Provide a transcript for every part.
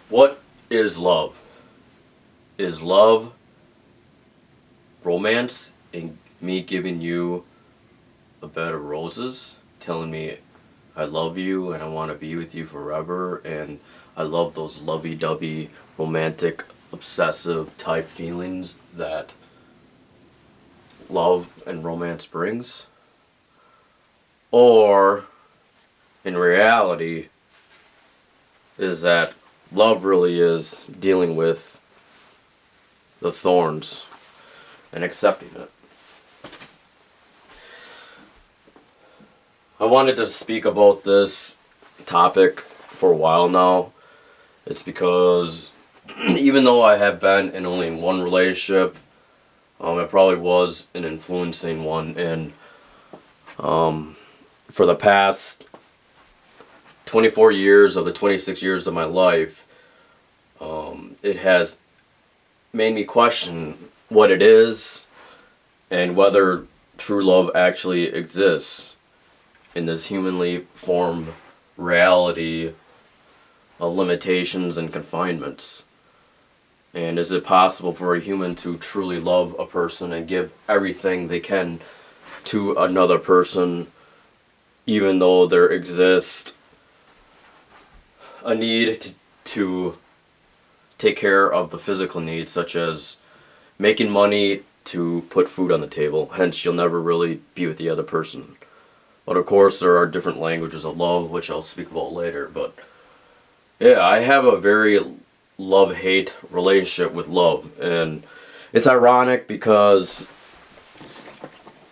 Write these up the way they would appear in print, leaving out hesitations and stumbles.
What is love? Is love romance and me giving you a bed of roses, telling me I love you and I want to be with you forever, and I love those lovey-dovey, romantic, obsessive type feelings that love and romance brings? Or, in reality, is that love really is dealing with the thorns and accepting it? I wanted to speak about this topic for a while now. It's because even though I have been in only one relationship, it probably was an influencing one, and for the past 24 years of the 26 years of my life, it has made me question what it is and whether true love actually exists in this humanly formed reality of limitations and confinements. And is it possible for a human to truly love a person and give everything they can to another person, even though there exists a need to take care of the physical needs, such as making money to put food on the table? Hence, you'll never really be with the other person. But of course, there are different languages of love, which I'll speak about later. But yeah, I have a very love-hate relationship with love. And it's ironic because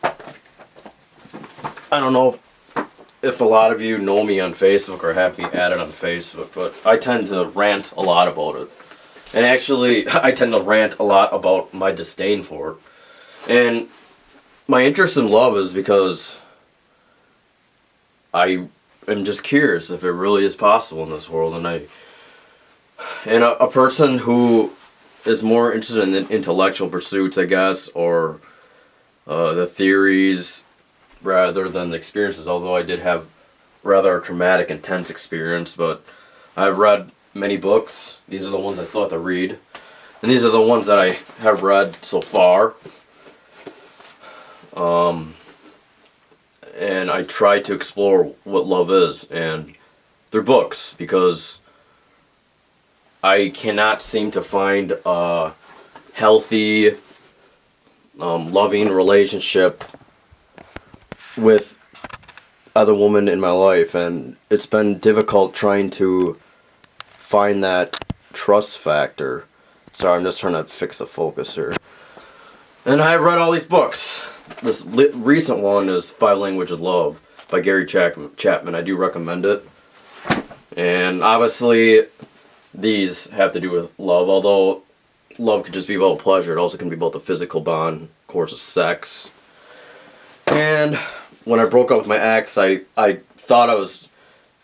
I don't know if a lot of you know me on Facebook or have me added on Facebook, but I tend to rant a lot about it. And actually, I tend to rant a lot about my disdain for it. And my interest in love is because I am just curious if it really is possible in this world, and a person who is more interested in the intellectual pursuits, I guess, or the theories rather than the experiences. Although I did have rather a traumatic, intense experience, but I've read many books. These are the ones I still have to read, and these are the ones that I have read so far. And I try to explore what love is, and through books, because I cannot seem to find a healthy, loving relationship with other women in my life, and it's been difficult trying to find that trust factor. Sorry, I'm just trying to fix the focus here. And I read all these books. This recent one is 5 Languages of Love by Gary Chapman. I do recommend it. And obviously, these have to do with love, although love could just be about pleasure. It also can be about the physical bond, of course, of sex. And when I broke up with my ex, I thought I was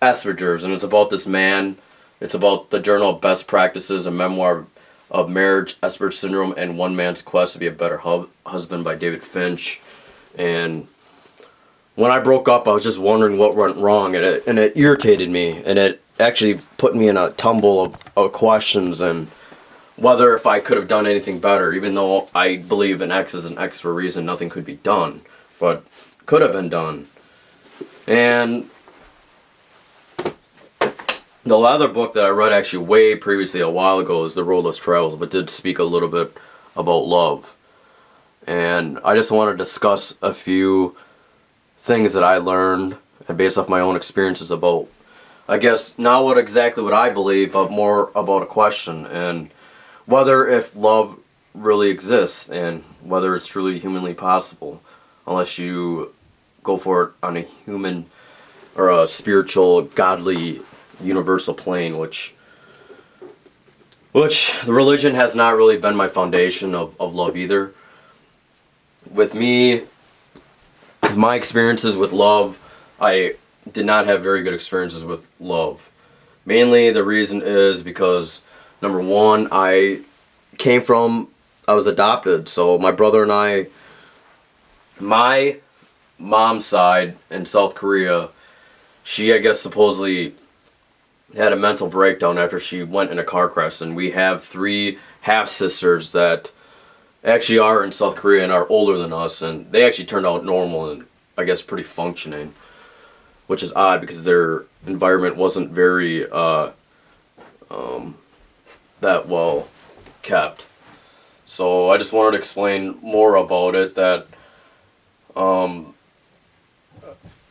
Asperger's, and it's about this man. It's about the Journal of Best Practices, a memoir of marriage, Asperger's syndrome, and one man's quest to be a better husband by David Finch. And when I broke up, I was just wondering what went wrong, and it irritated me, and it actually put me in a tumble of questions, and whether if I could have done anything better, even though I believe an X is an X for a reason, nothing could be done, but could have been done. And the other book that I read actually way previously a while ago is The Road Less Travels, but did speak a little bit about love. And I just want to discuss a few things that I learned and based off my own experiences about, I guess, not what I believe, but more about a question, and whether if love really exists and whether it's truly humanly possible, unless you go for it on a human or a spiritual, godly, universal plane, which the religion has not really been my foundation of love either. With me, my experiences with love, I did not have very good experiences with love. Mainly the reason is because, number one, I was adopted, so my brother and I, my mom's side in South Korea, she, I guess, supposedly had a mental breakdown after she went in a car crash. And we have 3 half-sisters that actually are in South Korea and are older than us, and they actually turned out normal and I guess pretty functioning, which is odd because their environment wasn't very that well kept. So I just wanted to explain more about it, that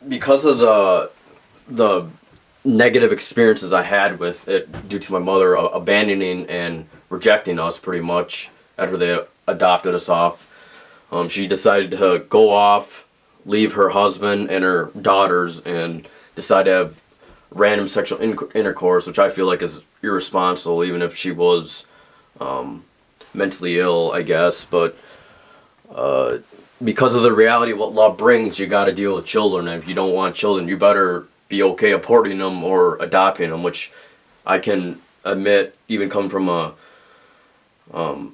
because of the negative experiences I had with it due to my mother abandoning and rejecting us pretty much after they adopted us off, she decided to go off, leave her husband and her daughters, and decide to have random sexual intercourse, which I feel like is irresponsible, even if she was mentally ill, I guess. But because of the reality of what love brings, you got to deal with children. And if you don't want children, you better be okay aborting them or adopting them, which I can admit, even come from a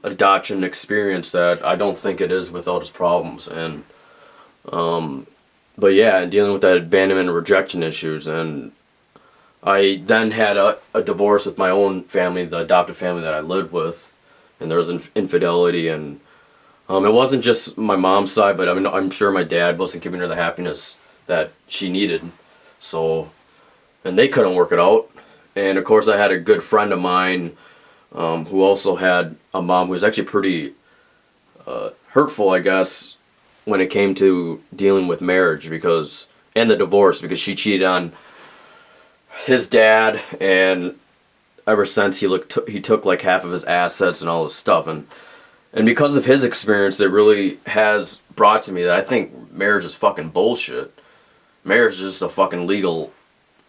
adoption experience, that I don't think it is without its problems. And but yeah, and dealing with that abandonment and rejection issues. And I then had a divorce with my own family, the adopted family that I lived with, and there was infidelity. And it wasn't just my mom's side, but I mean, I'm sure my dad wasn't giving her the happiness that she needed. So, and they couldn't work it out. And of course, I had a good friend of mine who also had a mom who was actually pretty hurtful, I guess, when it came to dealing with marriage and the divorce, because she cheated on his dad, and ever since he took like half of his assets and all this stuff. And because of his experience, it really has brought to me that I think marriage is fucking bullshit. Marriage is just a fucking legal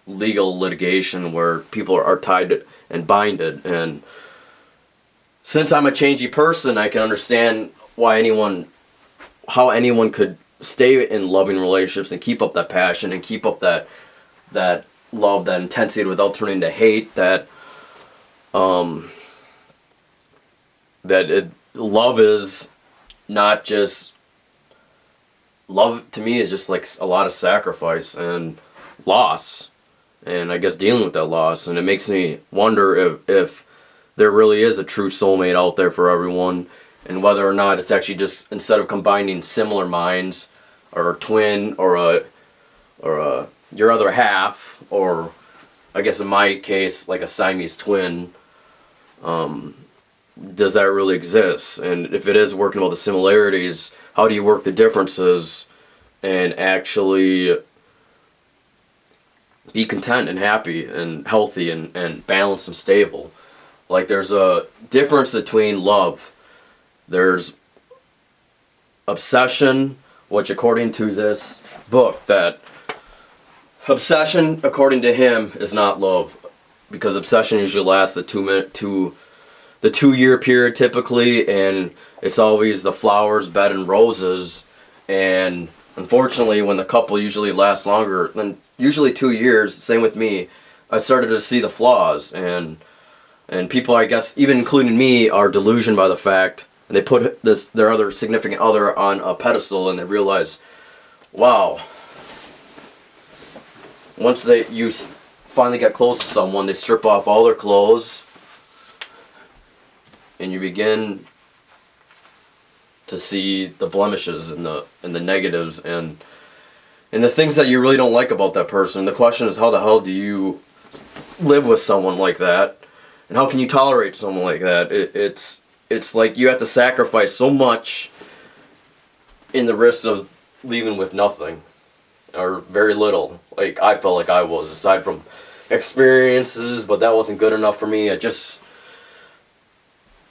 litigation where people are tied and binded. And since I'm a changey person, I can understand how anyone could stay in loving relationships and keep up that passion and keep up that love, that intensity, without turning to hate. Love is not just love. To me, is just like a lot of sacrifice and loss, and I guess dealing with that loss. And it makes me wonder if there really is a true soulmate out there for everyone, and whether or not it's actually just, instead of combining similar minds, or a twin, or your other half, or I guess in my case like a Siamese twin, does that really exist? And if it is working all the similarities, how do you work the differences and actually be content and happy and healthy and balanced and stable? Like, there's a difference between love. There's obsession, which according to this book, that obsession, according to him, is not love, because obsession usually lasts the 2-year period typically, and it's always the flowers, bed, and roses. And unfortunately, when the couple usually lasts longer than usually 2 years, same with me, I started to see the flaws. And people, I guess, even including me, are delusioned by the fact, and they put their other significant other on a pedestal, and they realize, wow, once you finally get close to someone, they strip off all their clothes, and you begin to see the blemishes and the negatives and the things that you really don't like about that person. The question is, how the hell do you live with someone like that? And how can you tolerate someone like that? It's like you have to sacrifice so much in the risk of leaving with nothing, or very little. Like, I felt like I was, aside from experiences, but that wasn't good enough for me.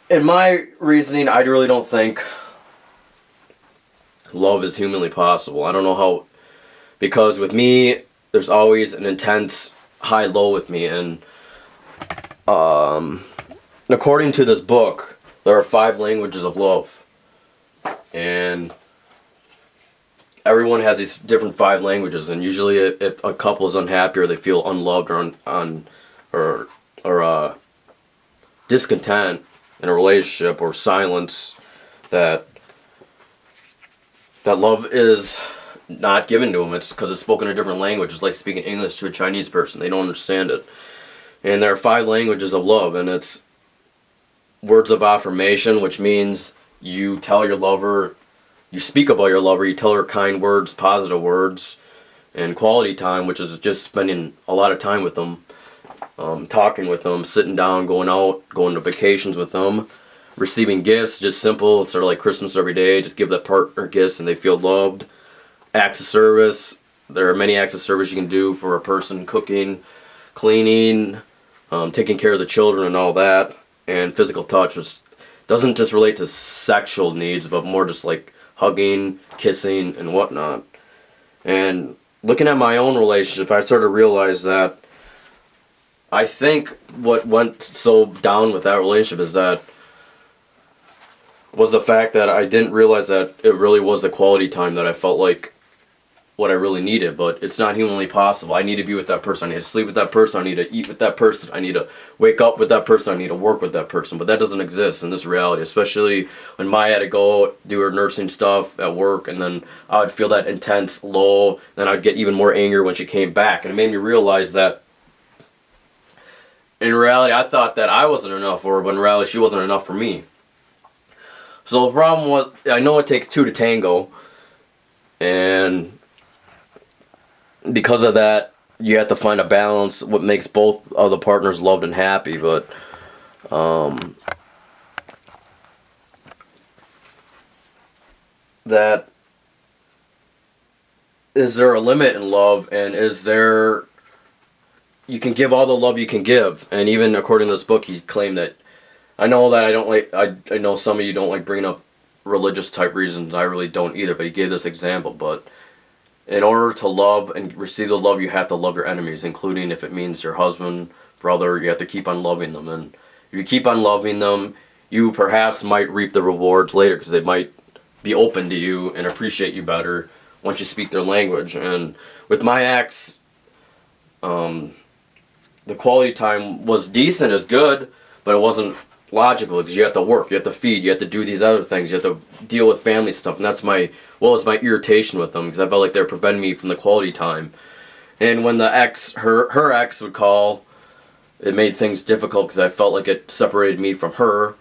In my reasoning, I really don't think love is humanly possible. I don't know how, because with me, there's always an intense high-low with me. And according to this book, there are 5 languages of love, and everyone has these different 5 languages. And usually, if a couple is unhappy, or they feel unloved, or discontent in a relationship, or silence, that love is not given to them. It's because it's spoken a different language. It's like speaking English to a Chinese person. They don't understand it. And there are 5 languages of love, and it's words of affirmation, which means you tell your lover, you speak about your lover, you tell her kind words, positive words, and quality time, which is just spending a lot of time with them, talking with them, sitting down, going out, going to vacations with them, receiving gifts, just simple, sort of like Christmas every day, just give that partner gifts and they feel loved. Acts of service, there are many acts of service you can do for a person: cooking, cleaning, taking care of the children and all that. And physical touch, which doesn't just relate to sexual needs, but more just like hugging, kissing, and whatnot. And looking at my own relationship, I sort of realized that I think what went so down with that relationship was the fact that I didn't realize that it really was the quality time that I felt like what I really needed, but it's not humanly possible. I need to be with that person. I need to sleep with that person. I need to eat with that person. I need to wake up with that person. I need to work with that person. But that doesn't exist in this reality, especially when Maya had to go do her nursing stuff at work, and then I would feel that intense low, then I'd get even more anger when she came back. And it made me realize that in reality, I thought that I wasn't enough for her, but in reality, she wasn't enough for me. So the problem was, I know it takes 2 to tango, and because of that, you have to find a balance, what makes both of the partners loved and happy. But that, is there a limit in love, and is there, you can give all the love you can give. And even according to this book, he claimed that, I know that I know some of you don't like bringing up religious type reasons. I really don't either, but he gave this example. But in order to love and receive the love, you have to love your enemies, including if it means your husband, brother. You have to keep on loving them. And if you keep on loving them, you perhaps might reap the rewards later, because they might be open to you and appreciate you better once you speak their language. And with my ex, the quality time was decent, is good, but it wasn't logical, because you have to work, you have to feed, you have to do these other things, you have to deal with family stuff. And that's my irritation with them, because I felt like they were preventing me from the quality time. And when the ex, her ex would call, it made things difficult, because I felt like it separated me from her,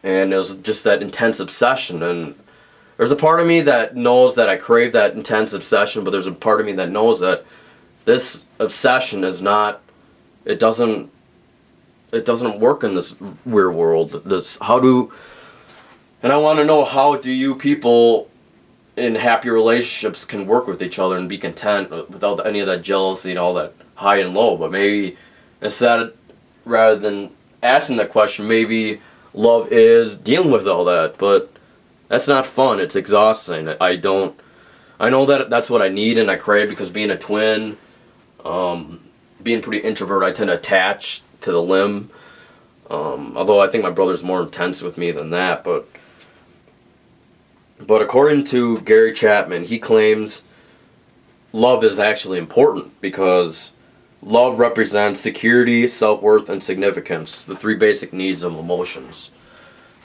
and it was just that intense obsession. And there's a part of me that knows that I crave that intense obsession, but there's a part of me that knows that this obsession is not, it doesn't work in this weird world. And I want to know, how do you people in happy relationships can work with each other and be content without any of that jealousy and all that high and low? But maybe instead, rather than asking that question, maybe love is dealing with all that. But that's not fun. It's exhausting. I know that that's what I need and I crave, because being a twin, being pretty introvert, I tend to attach to the limb. Although I think my brother's more intense with me than that. But according to Gary Chapman, he claims love is actually important, because love represents security, self-worth, and significance, the 3 basic needs of emotions.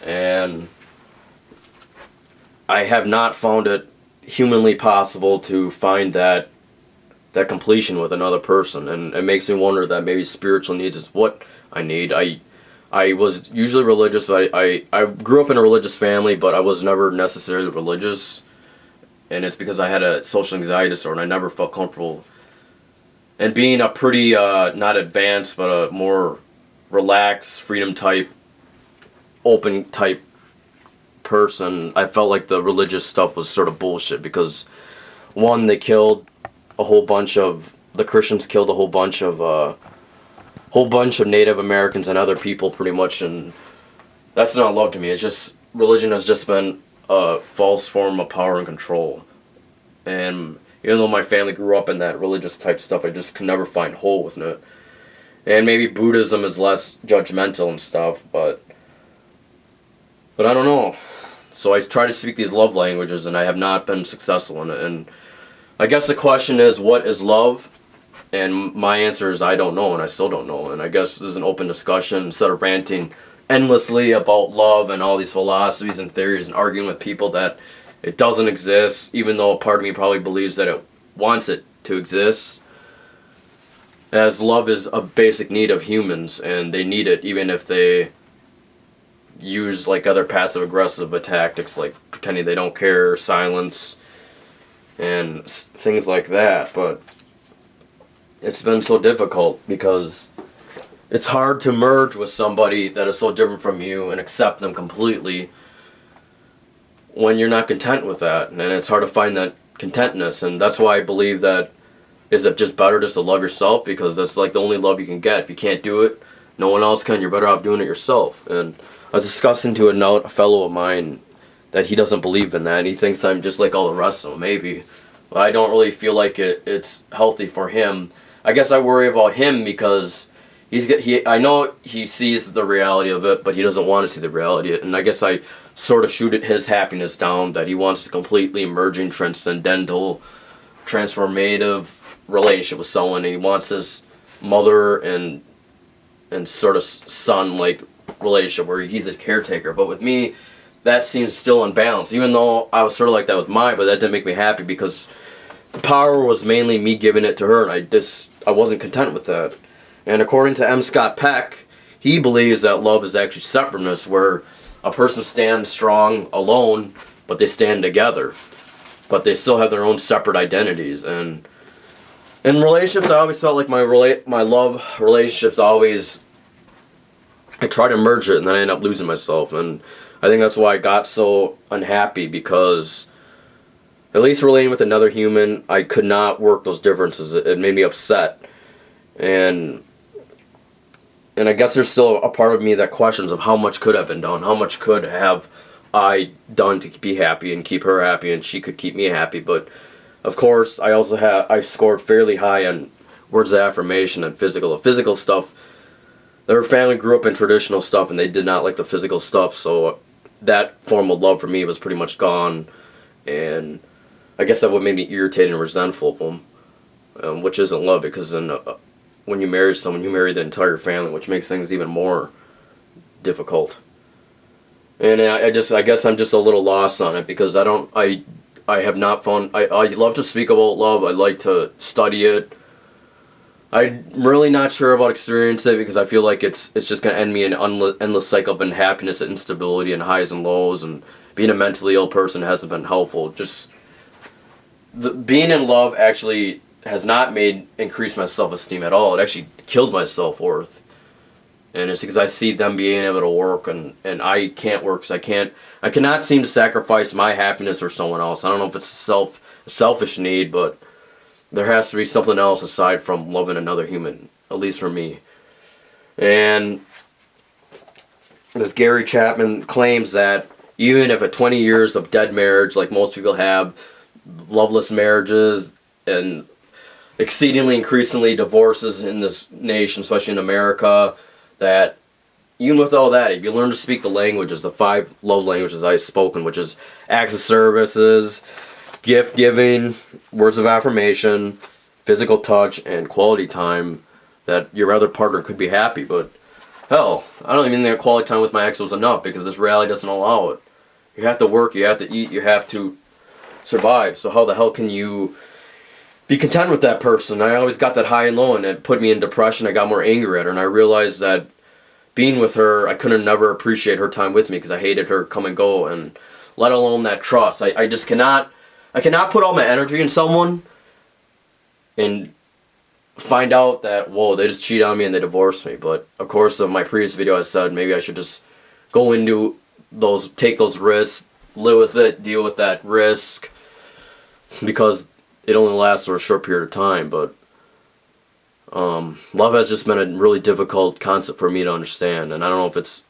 And I have not found it humanly possible to find that completion with another person. And it makes me wonder that maybe spiritual needs is what I need. I was usually religious, but I grew up in a religious family, but I was never necessarily religious. And it's because I had a social anxiety disorder, and I never felt comfortable. And being a pretty, not advanced, but a more relaxed, freedom type, open type person, I felt like the religious stuff was sort of bullshit, because one, the Christians killed a whole bunch of Native Americans and other people pretty much, and that's not love to me. It's just, religion has just been a false form of power and control. And even though my family grew up in that religious type stuff, I just can never find whole with it. And maybe Buddhism is less judgmental and stuff, but I don't know. So I try to speak these love languages, and I have not been successful in it. And I guess the question is, what is love? And my answer is, I don't know, and I still don't know. And I guess this is an open discussion, instead of ranting endlessly about love and all these philosophies and theories and arguing with people that it doesn't exist, even though a part of me probably believes that it wants it to exist. as love is a basic need of humans, and they need it even if they use like other passive aggressive tactics like pretending they don't care, silence, and things like that. But it's been so difficult because it's hard to merge with somebody that is so different from you and accept them completely when you're not content with that. And it's hard to find that contentness, and that's why I believe that is it just better just to love yourself, because that's like the only love you can get. If you can't do it, no one else can. You're better off doing it yourself. And I was discussing to a fellow of mine that he doesn't believe in that, and he thinks I'm just like all the rest of them, maybe. But I don't really feel like it's healthy for him. I guess I worry about him because I know he sees the reality of it, but he doesn't want to see the reality of it. And I guess I sort of shoot his happiness down, that he wants a completely emerging, transcendental, transformative relationship with someone, and he wants his mother and sort of son like relationship where he's a caretaker. But with me, that seems still unbalanced, even though I was sort of like that with mine, but that didn't make me happy because the power was mainly me giving it to her, and I wasn't content with that. And according to M. Scott Peck, he believes that love is actually separateness, where a person stands strong alone, but they stand together, but they still have their own separate identities. And in relationships, I always felt like my love relationships always, I try to merge it, and then I end up losing myself. And I think that's why I got so unhappy, because at least relating with another human, I could not work those differences. It made me upset. And I guess there's still a part of me that questions of how much could have been done, how much could have I done to be happy and keep her happy, and she could keep me happy. But of course, I scored fairly high on words of affirmation and physical. The physical stuff, their family grew up in traditional stuff, and they did not like the physical stuff, so that form of love for me was pretty much gone. And I guess that would make me irritated and resentful of them, which isn't love, because when you marry someone, you marry the entire family, which makes things even more difficult. And I guess I'm just a little lost on it, because I have not found, I love to speak about love, I like to study it. I'm really not sure about experiencing it, because I feel like it's just going to end me in an endless cycle of unhappiness and instability and highs and lows, and being a mentally ill person hasn't been helpful. Just being in love actually has not increased my self-esteem at all. It actually killed my self-worth. And it's because I see them being able to work, and I can't work because I cannot seem to sacrifice my happiness for someone else. I don't know if it's a selfish need, but there has to be something else aside from loving another human, at least for me. And this Gary Chapman claims that even if 20 years of dead marriage, like most people have, loveless marriages, and exceedingly increasingly divorces in this nation, especially in America, that even with all that, if you learn to speak the languages, the 5 love languages I've spoken, which is acts of services, gift giving, words of affirmation, physical touch, and quality time, that your other partner could be happy. But hell, I don't even think quality time with my ex was enough, because this reality doesn't allow it. You have to work, you have to eat, you have to survive. So how the hell can you be content with that person? I always got that high and low, and it put me in depression. I got more angry at her, and I realized that being with her, I couldn't never appreciate her time with me, because I hated her come and go, and let alone that trust. I just cannot put all my energy in someone and find out that, whoa, they just cheated on me and they divorced me. But of course, in my previous video, I said maybe I should just go into take those risks, live with it, deal with that risk, because it only lasts for a short period of time. But love has just been a really difficult concept for me to understand, and I don't know if it's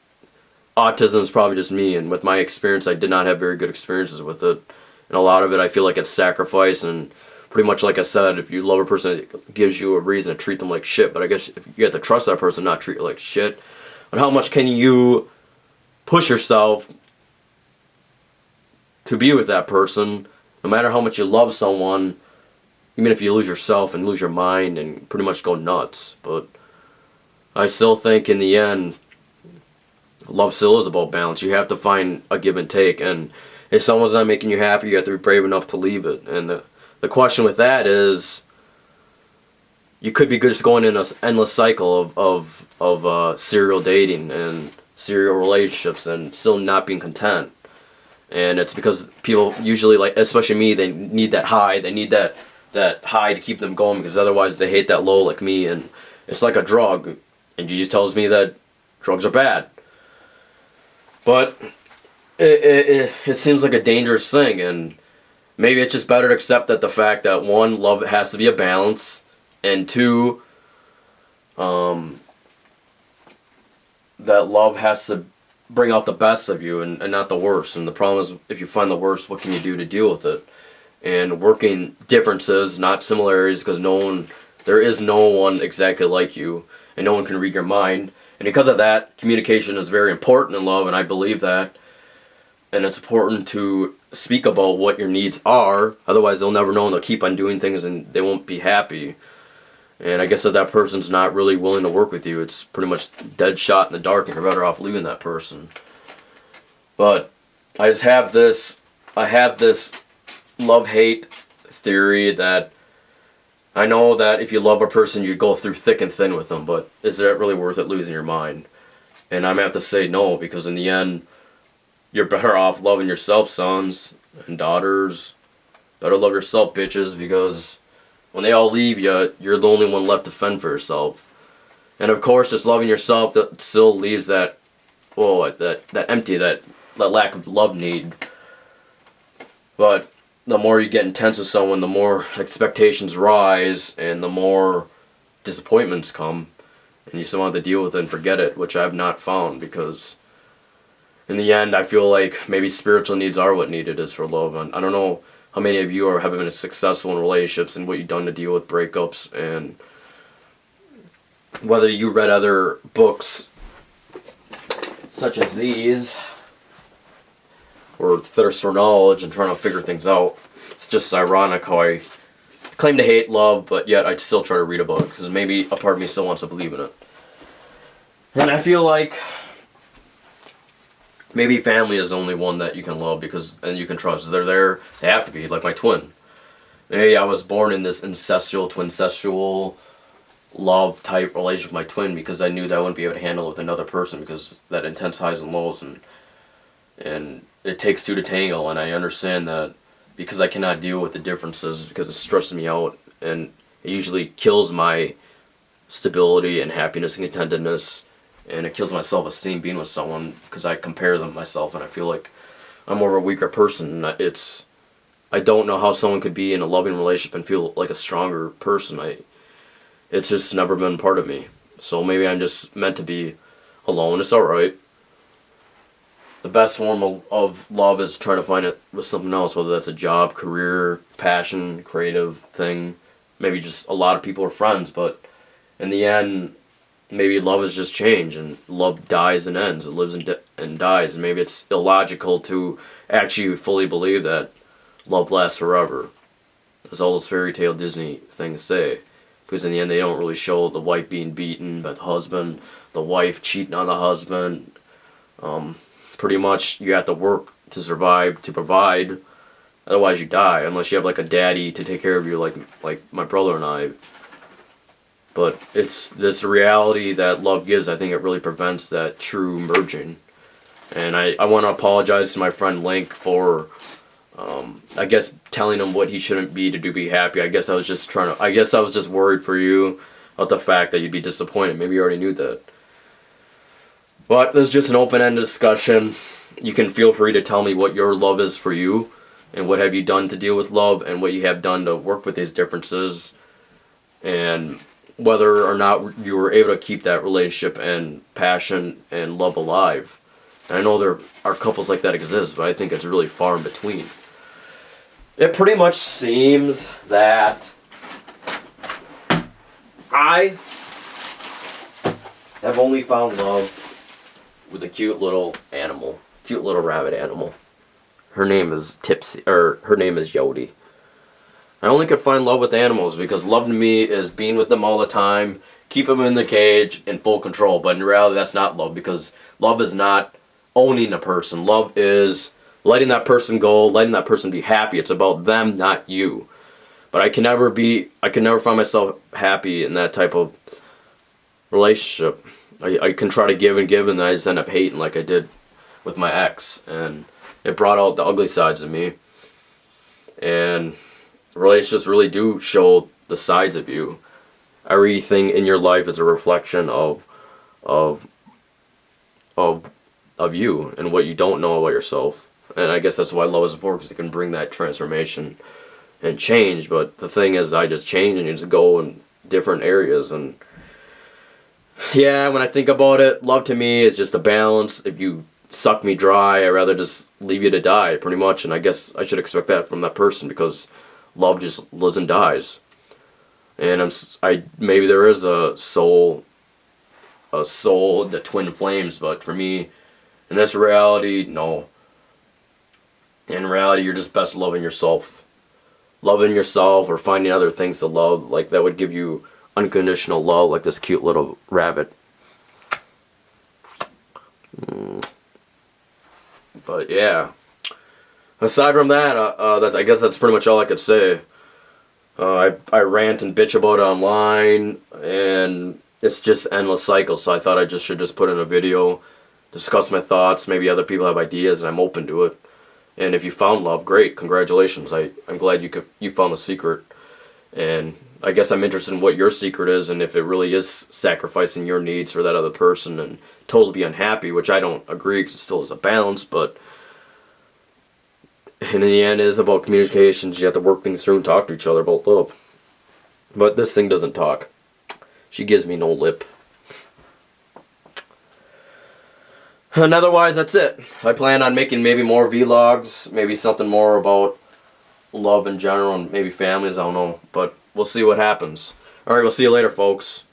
autism. Is probably just me, and with my experience, I did not have very good experiences with it, and a lot of it I feel like it's sacrifice. And pretty much like I said, if you love a person, it gives you a reason to treat them like shit. But I guess if you have to trust that person, not treat you like shit. But how much can you push yourself to be with that person, no matter how much you love someone, even if you lose yourself and lose your mind and pretty much go nuts? But I still think in the end, love still is about balance. You have to find a give and take, and if someone's not making you happy, you have to be brave enough to leave it. And the question with that is, you could be just going in an endless cycle of serial dating and serial relationships and still not being content. And it's because people usually, like, especially me, they need that high. They need that high to keep them going, because otherwise they hate that low, like me. And it's like a drug. And Jesus tells me that drugs are bad. But it seems like a dangerous thing, and maybe it's just better to accept that the fact that, one, love has to be a balance, and two, that love has to bring out the best of you and not the worst. And the problem is, if you find the worst, what can you do to deal with it? And working differences, not similarities, because there is no one exactly like you, and no one can read your mind. And because of that, communication is very important in love, and I believe that. And it's important to speak about what your needs are, otherwise they'll never know, and they'll keep on doing things and they won't be happy. And I guess if that person's not really willing to work with you, it's pretty much dead shot in the dark, and you're better off leaving that person. But I have this love-hate theory that I know that if you love a person, you go through thick and thin with them, but is that really worth it, losing your mind? And I'm going to have to say no, because in the end, you're better off loving yourself, sons and daughters. Better love yourself, bitches, because when they all leave you, you're the only one left to fend for yourself. And of course, just loving yourself, that still leaves that empty, that lack of love need. But the more you get intense with someone, the more expectations rise, and the more disappointments come, and you still have to deal with it and forget it, which I've not found, because in the end, I feel like maybe spiritual needs are what needed is for love. And I don't know how many of you have been successful in relationships and what you've done to deal with breakups, and whether you read other books such as these, or thirst for knowledge and trying to figure things out. It's just ironic how I claim to hate love, but yet I still try to read about it, because maybe a part of me still wants to believe in it. And I feel like maybe family is the only one that you can love and you can trust. They're there. They have to be, like my twin. Maybe I was born in this twincestual love type relationship with my twin, because I knew that I wouldn't be able to handle it with another person, because that intense highs and lows, and it takes two to tango. And I understand that, because I cannot deal with the differences, because it stresses me out, and it usually kills my stability and happiness and contentedness. And it kills my self-esteem being with someone, because I compare them myself, and I feel like I'm more of a weaker person. I don't know how someone could be in a loving relationship and feel like a stronger person. It's just never been part of me. So maybe I'm just meant to be alone. It's alright. The best form of love is trying to find it with something else, whether that's a job, career, passion, creative thing. Maybe just a lot of people are friends, but in the end, maybe love is just change, and love dies and ends. It lives and dies, and maybe it's illogical to actually fully believe that love lasts forever, as all those fairy tale Disney things say. Because in the end, they don't really show the wife being beaten by the husband, the wife cheating on the husband. Pretty much, you have to work to survive, to provide. Otherwise, you die, unless you have like a daddy to take care of you, like my brother and I. But it's this reality that love gives. I think it really prevents that true merging. And I want to apologize to my friend Link for, I guess, telling him what he shouldn't be to be happy. I guess I was just worried for you about the fact that you'd be disappointed. Maybe you already knew that. But this is just an open-ended discussion. You can feel free to tell me what your love is for you, and what have you done to deal with love, and what you have done to work with these differences, and whether or not you were able to keep that relationship and passion and love alive. And I know there are couples like that exist, but I think it's really far in between. It pretty much seems that I have only found love with a cute little rabbit animal. Her name is Yodi. I only could find love with animals, because love to me is being with them all the time, keep them in the cage, in full control. But in reality, that's not love, because love is not owning a person. Love is letting that person go, letting that person be happy. It's about them, not you. But I can never find myself happy in that type of relationship. I can try to give and give, and then I just end up hating like I did with my ex, and it brought out the ugly sides of me. And relationships really do show the sides of you. Everything in your life is a reflection of you and what you don't know about yourself. And I guess that's why love is important, because it can bring that transformation and change. But the thing is, I just change and you just go in different areas. And yeah, when I think about it, love to me is just a balance. If you suck me dry, I'd rather just leave you to die, pretty much. And I guess I should expect that from that person, because love just lives and dies. And maybe there is a soul, the twin flames. But for me, in this reality, no. In reality, you're just best loving yourself. Loving yourself, or finding other things to love, like that would give you unconditional love, like this cute little rabbit. But yeah, aside from that, I guess that's pretty much all I could say. I rant and bitch about it online, and it's just endless cycle. So I thought I should just put in a video, discuss my thoughts. Maybe other people have ideas, and I'm open to it. And if you found love, great, congratulations. I'm glad you found the secret. And I guess I'm interested in what your secret is, and if it really is sacrificing your needs for that other person and totally be unhappy, which I don't agree, because it still is a balance. But in the end, it is about communications. You have to work things through and talk to each other about love. But this thing doesn't talk. She gives me no lip. And otherwise, that's it. I plan on making maybe more vlogs, maybe something more about love in general, and maybe families, I don't know. But we'll see what happens. Alright, we'll see you later, folks.